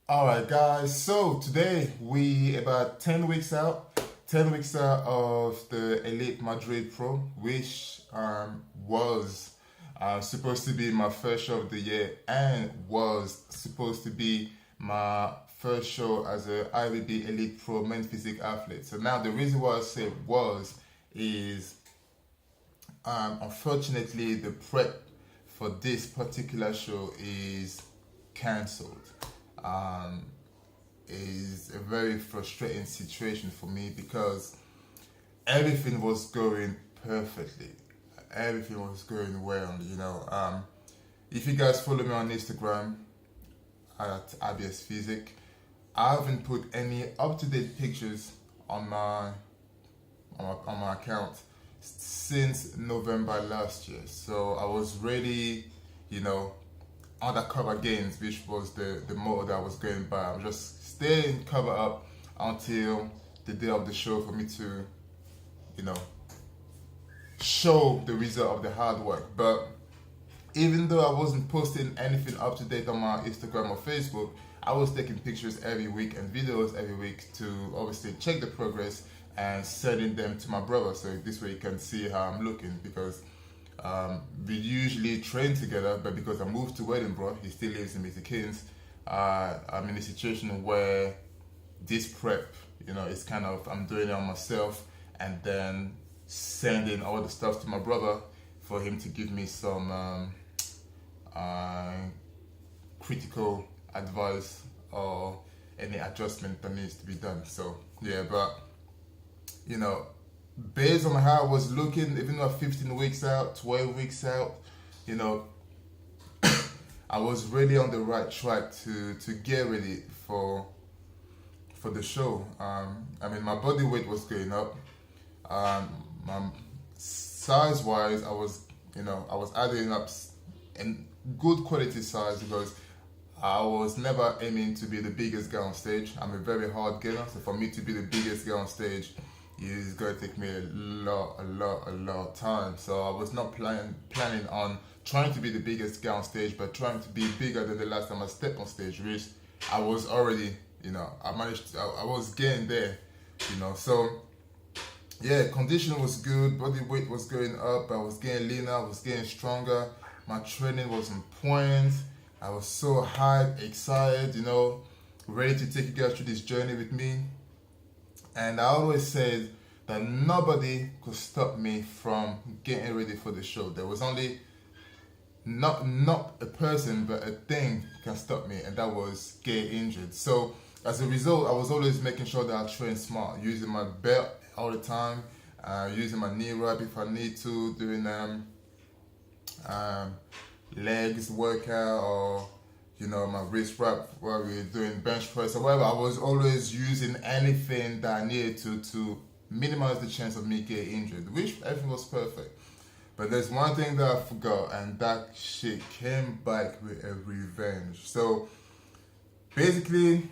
Alright guys, so today we about 10 weeks out, 10 weeks out of the Elite Madrid Pro, which was supposed to be my first show of the year and was supposed to be my first show as a IFBB Elite Pro men's physique athlete. So now the reason why I say was is unfortunately the prep for this particular show is cancelled. Is a very frustrating situation for me because everything was going perfectly. Everything was going well. If you guys follow me on Instagram at ABS Physique, I haven't put any up-to-date pictures on my account since November last year. So I was ready, undercover gains, which was the motto that I was going by. I'm just staying cover up until the day of the show for me to, show the result of the hard work. But even though I wasn't posting anything up to date on my Instagram or Facebook, I was taking pictures every week and videos every week to obviously check the progress and sending them to my brother. So this way you can see how I'm looking because we usually train together, but because I moved to Edinburgh, he still lives in Milton Keynes. I'm in a situation where this prep, it's kind of, I'm doing it on myself and then sending all the stuff to my brother for him to give me some critical advice or any adjustment that needs to be done. So yeah, but based on how I was looking, even though 15 weeks out, 12 weeks out, I was really on the right track to get ready for the show. My body weight was going up. My size wise, I was adding up in good quality size because I was never aiming to be the biggest guy on stage. I'm a very hard gainer, so for me to be the biggest guy on stage, it's going to take me a lot of time. So I was not planning on trying to be the biggest guy on stage, but trying to be bigger than the last time I stepped on stage, which I was already, I was getting there, So yeah, condition was good, body weight was going up, I was getting leaner, I was getting stronger, my training was on point, I was so hyped, excited, ready to take you guys through this journey with me. And I always said that nobody could stop me from getting ready for the show. There was only not a person, but a thing can stop me, and that was get injured. So as a result, I was always making sure that I trained smart, using my belt all the time, using my knee wrap if I need to, doing legs workout or my wrist wrap while we were doing bench press or whatever. I was always using anything that I needed to minimize the chance of me getting injured, which everything was perfect. But there's one thing that I forgot, and that shit came back with a revenge. So basically,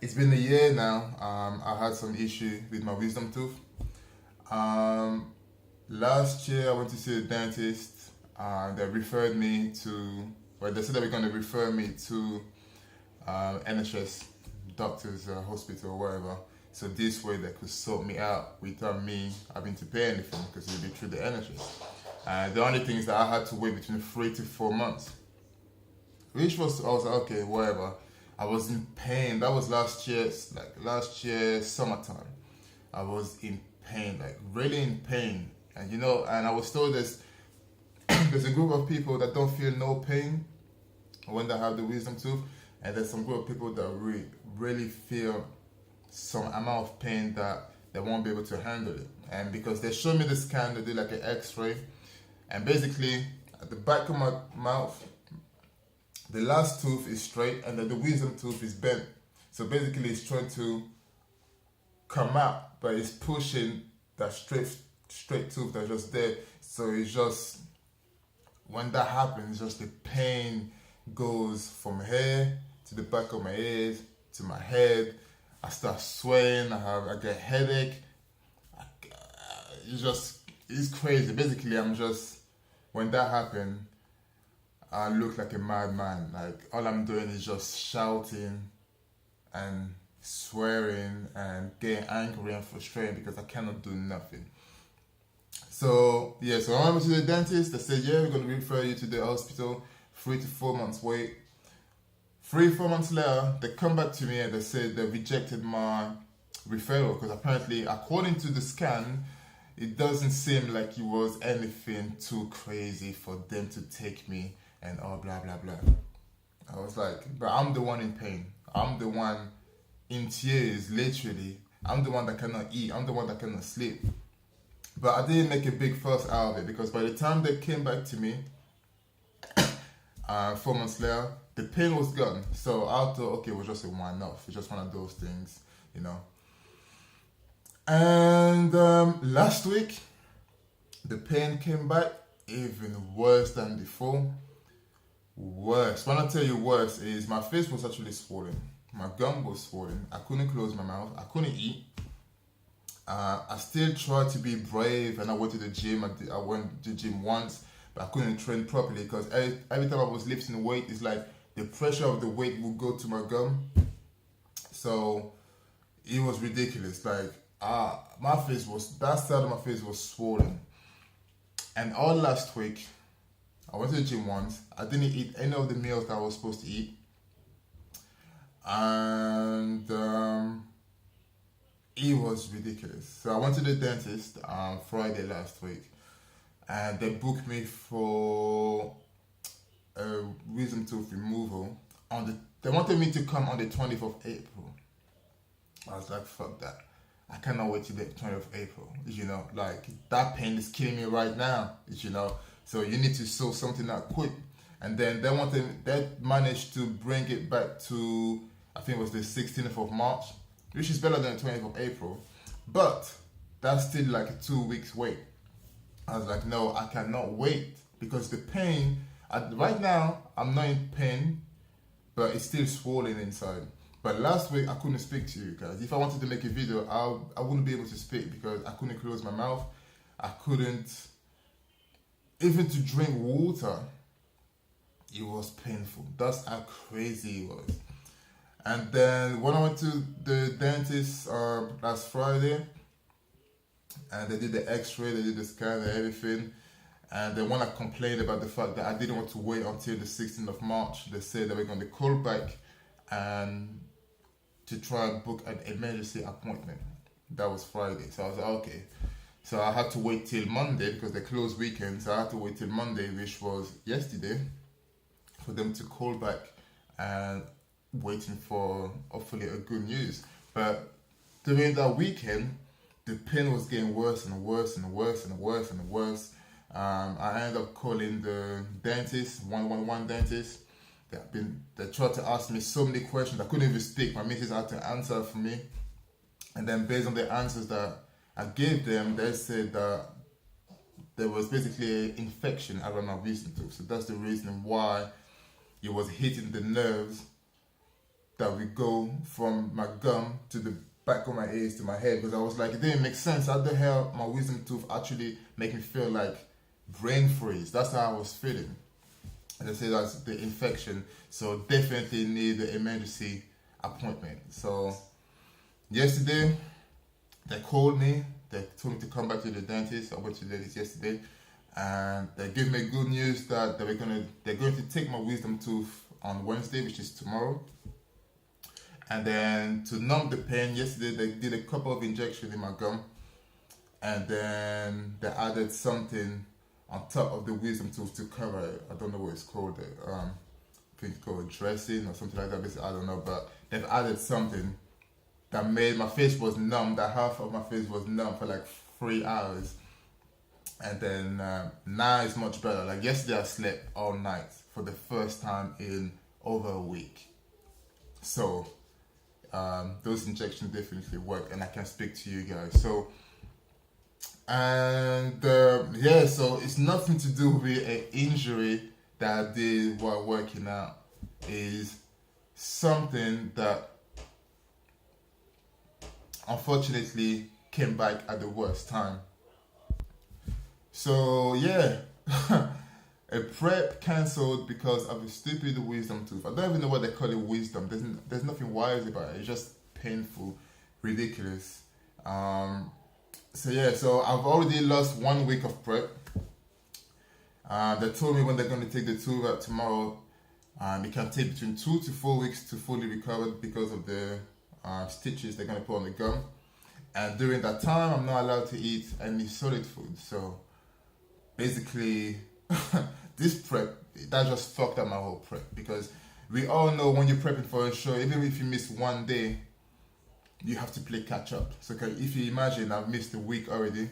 it's been a year now. I had some issue with my wisdom tooth. Last year I went to see a dentist. They referred me to, they said they were going to refer me to NHS doctors, hospital or whatever. So this way they could sort me out without me having to pay anything because it would be through the NHS. The only thing is that I had to wait between 3 to 4 months, which I was like, okay, whatever. I was in pain. That was last year summertime. I was in pain, like really in pain. And and I was told there's a group of people that don't feel no pain when they have the wisdom tooth, and there's some group of people that really feel some amount of pain that they won't be able to handle it. And because they showed me the scan, they did like an x-ray, and basically at the back of my mouth, the last tooth is straight and then the wisdom tooth is bent. So basically it's trying to come out, but it's pushing that straight tooth that's just there. So it's just, when that happens, just the pain goes from here to the back of my ears to my head. I start sweating. I get a headache. It's crazy. Basically, when that happened, I look like a madman. Like all I'm doing is just shouting and swearing and getting angry and frustrated because I cannot do nothing. So yeah, so I went to the dentist. They said, yeah, we're gonna refer you to the hospital. 3 to 4 months wait. 3-4 months later, they come back to me and they said they rejected my referral because apparently, according to the scan, it doesn't seem like it was anything too crazy for them to take me and all blah blah blah. I was like, but I'm the one in pain. I'm the one in tears, literally. I'm the one that cannot eat. I'm the one that cannot sleep. But I didn't make a big fuss out of it because by the time they came back to me, 4 months later, the pain was gone. So I thought, okay, it was just a one-off. It's just one of those things, you know. And last week, the pain came back even worse than before. Worse. When I tell you worse, is my face was actually swollen. My gum was swollen. I couldn't close my mouth. I couldn't eat. I still tried to be brave and I went to the gym. I went to the gym once, but I couldn't train properly because every time I was lifting weight, it's like the pressure of the weight would go to my gum. So it was ridiculous. Like my face was, that side of my face was swollen. And all last week, I went to the gym once. I didn't eat any of the meals that I was supposed to eat. And it was ridiculous. So I went to the dentist on Friday last week. And they booked me for a wisdom tooth removal. They wanted me to come on the 20th of April. I was like, fuck that. I cannot wait till the 20th of April. You know, like that pain is killing me right now. You know, so you need to sort something out quick. And then they managed to bring it back to, I think it was the 16th of March, which is better than the 20th of April. But that's still like a 2 weeks wait. I was like, no, I cannot wait because the pain, right now, I'm not in pain, but it's still swollen inside. But last week, I couldn't speak to you guys. If I wanted to make a video, I wouldn't be able to speak because I couldn't close my mouth. I couldn't, even to drink water, it was painful. That's how crazy it was. And then when I went to the dentist last Friday, and they did the x-ray, they did the scan and everything, and then when I complained about the fact that I didn't want to wait until the 16th of March, they said they were going to call back and to try and book an emergency appointment. That was Friday. So I was like, okay. So I had to wait till Monday because they closed weekend. So I had to wait till Monday, which was yesterday, for them to call back and waiting for hopefully a good news. But during that weekend, the pain was getting worse and worse and worse and worse and worse. I ended up calling the dentist, 111 dentist. They tried to ask me so many questions. I couldn't even speak. My missus had to answer for me. And then based on the answers that I gave them, they said that there was basically an infection around my wisdom tooth. So that's the reason why it was hitting the nerves that we go from my gum to the back of my ears to my head. Because I was like, it didn't make sense. How the hell my wisdom tooth actually make me feel like brain freeze? That's how I was feeling. And they said that's the infection. So definitely need an emergency appointment. So yesterday, they called me. They told me to come back to the dentist. I went to the dentist yesterday. And they gave me good news that they're going to take my wisdom tooth on Wednesday, which is tomorrow. And then to numb the pain, yesterday they did a couple of injections in my gum. And then they added something on top of the wisdom tooth to cover it. I don't know what it's called. I think it's called dressing or something like that. Basically, I don't know. But they've added something that made my face was numb. That half of my face was numb for like 3 hours. And then now it's much better. Like yesterday I slept all night for the first time in over a week. So those injections definitely work and I can speak to you guys. So, and yeah, so it's nothing to do with an injury that I did while working out. Is something that unfortunately came back at the worst time. So yeah, a prep cancelled because of a stupid wisdom tooth. I don't even know what they call it wisdom. There's nothing wise about it. It's just painful, ridiculous. So I've already lost 1 week of prep. They told me when they're going to take the tooth out tomorrow. It can take between 2 to 4 weeks to fully recover because of the stitches they're going to put on the gum. And during that time, I'm not allowed to eat any solid food. So basically, this prep, that just fucked up my whole prep. Because we all know when you're prepping for a show, even if you miss 1 day, you have to play catch up. So if you imagine, I've missed a week already.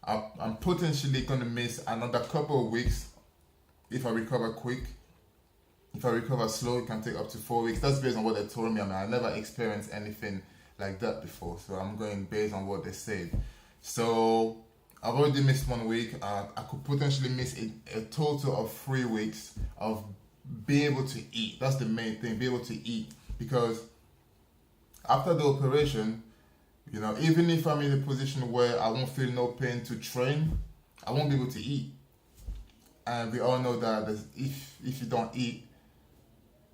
I'm potentially going to miss another couple of weeks if I recover quick. If I recover slow, it can take up to 4 weeks. That's based on what they told me. I mean, I never experienced anything like that before. So I'm going based on what they said. So I've already missed 1 week. I could potentially miss a total of 3 weeks of being able to eat. That's the main thing, be able to eat. Because after the operation, you know, even if I'm in a position where I won't feel no pain to train, I won't be able to eat. And we all know that if you don't eat,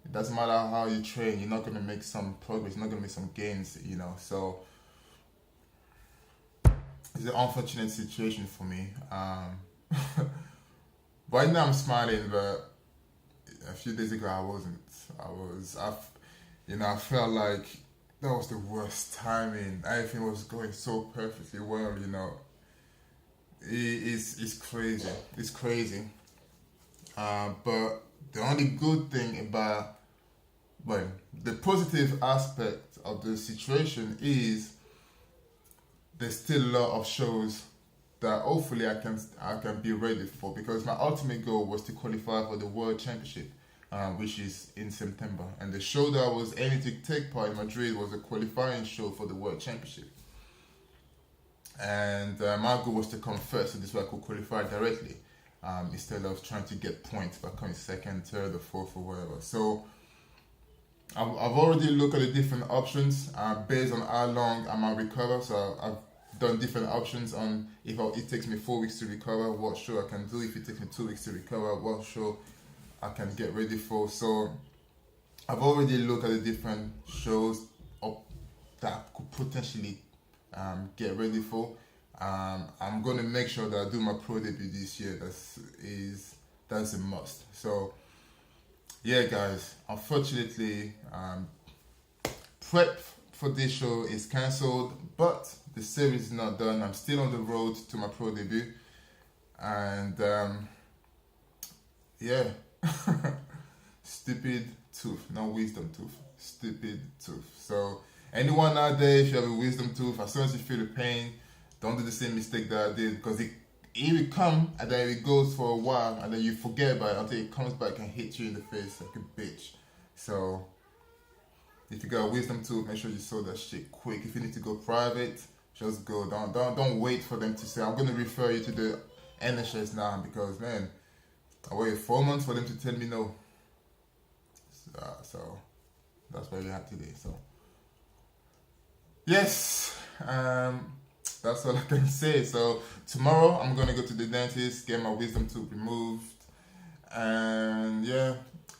it doesn't matter how you train, you're not going to make some progress, you're not going to make some gains, you know. So it's an unfortunate situation for me. Right now I'm smiling, but a few days ago I wasn't. I felt like that was the worst timing. Everything was going so perfectly well, you know. It's crazy. It's crazy. But the only good thing about, the positive aspect of the situation is there's still a lot of shows that hopefully I can be ready for, because my ultimate goal was to qualify for the World Championship, which is in September. And the show that I was aiming to take part in Madrid was a qualifying show for the World Championship. And my goal was to come first, so this way I could qualify directly, instead of trying to get points by coming second, third, or fourth, or whatever. So I've already looked at the different options based on how long I might recover. So I've done different options on if it takes me 4 weeks to recover, what show I can do. If it takes me 2 weeks to recover, what show I can get ready for. So I've already looked at the different shows that I could potentially get ready for. I'm going to make sure that I do my pro debut this year. That's a must. So yeah, guys, unfortunately, prep for this show is cancelled, but the series is not done. I'm still on the road to my pro debut, and yeah, stupid tooth, not wisdom tooth, stupid tooth. So anyone out there, if you have a wisdom tooth, as soon as you feel the pain, don't do the same mistake that I did, because it will come and then it goes for a while and then you forget about it until it comes back and hits you in the face like a bitch. So if you got a wisdom tooth, make sure you solve that shit quick. If you need to go private, just go. Don't wait for them to say, I'm going to refer you to the NHS now, because man, I waited 4 months for them to tell me no. So that's what we have today. So yes, that's all I can say. So tomorrow I'm gonna go to the dentist, get my wisdom tooth removed, and yeah,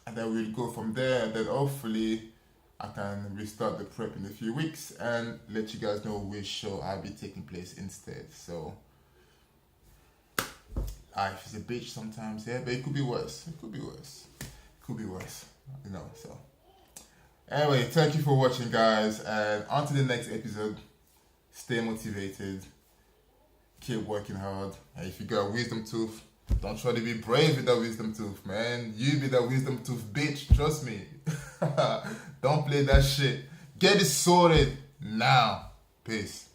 and then we'll go from there. And then hopefully I can restart the prep in a few weeks and let you guys know which show I'll be taking place instead. So life is a bitch sometimes, yeah, but it could be worse. It could be worse. It could be worse, you know. So anyway, thank you for watching, guys, and on to the next episode. Stay motivated, keep working hard, and if you got a wisdom tooth, don't try to be brave with that wisdom tooth, man. You be that wisdom tooth bitch, trust me. Don't play that shit. Get it sorted now. Peace.